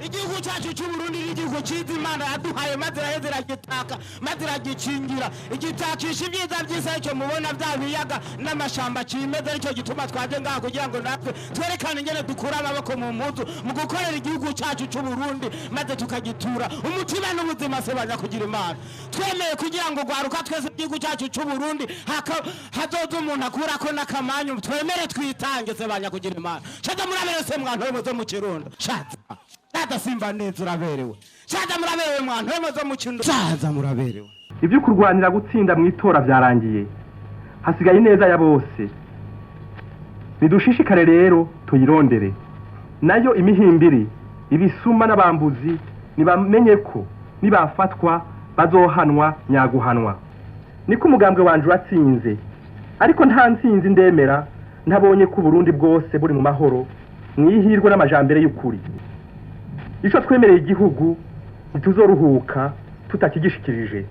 igihugu cyacu cy'uburundi n'igihugu cyiza imana yaduhaye maze iraheze iragitaka maze iragicingira igitakisha ibyiza by'isi aricyo mubona bya biyaga n'amashamba kimeza aricyo gituma twaje ngaha kugira ngo natwe twerekane ingene dukura amaboko mu mpuzu mu gukorera igihugu cyacu cy'uburundi maze tukagitura umutima n'ubuzima se baza kugira imana twemeye kugira ngo gwaruka twese igihugu cyacu cy'uburundi hazoza umuntu akurako n'akamanyu twemere twitange se banya kugira imana shaza murabere se mwana wemeze mu kirundo shaza simba neza uraberewe shaza muraberewe mwana wemeze mu kirundo shaza muraberewe ibyo kurwanira gutsinda mu itora byarangiye hasigaye neza ya bose nidushishikare rero tuyirondere nayo imihimbiri ibisuma n'abambuzi nibamenye ko nibafatwa bazohanwa nyaguhanwa niko umugambwe wanje watsinze ariko nta nsinzi ndemera ntabonye ko Burundi bwose buri mu mahoro mwihirwe n'amajambere y'ukuri ico twemereye igihugu ntituzoruhuka tutakigishikirije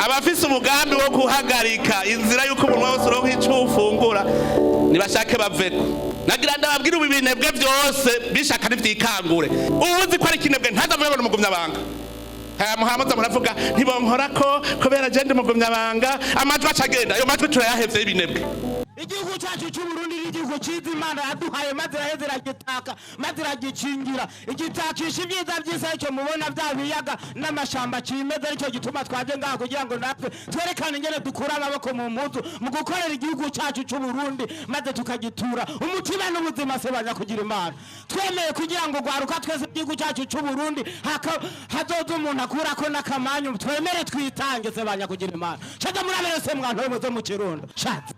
abafise umugambi wo guhagarika inzira y'uko umuntu wese uronka ico ufungura nibashake baveko nagira ndababwira ibinebwe byose bishaka n'ivyikangure ubuzi ko ari kinebwe ntazamubona umugumyabanga muhamaza muravuga ntibonkorako kubera je ndi umugumyabanga amajwi acagenda ayo majwi turayahevye y'ibinebwe igihugu cyacu cy'uburundi n'igihugu cyiza imana yaduhaye maze iraheze iragitaka maze iragicingira igitakisha ibyiza by'isi aricyo mubona bya biyaga n'amashamba kimeza aricyo gituma twaje ngaha kugira ngo natwe twerekane ingene dukura amaboko mu mpuzu mu gukorera igihugu cyacu cy'uburundi maze tukagitura umutima n'ubuzima se baza kugira imana twemeye kugira ngo gwaruka twese igihugu cyacu cy'uburundi hazoza umuntu akurako n'akamanyu twemere twitange se banya kugira imana shaza murabere se mwana wemeze mu kirundo shaza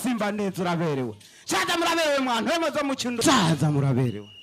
simba neza uraberewe shaza muraberewe mwana wemeze mu kirundo shaza muraberewe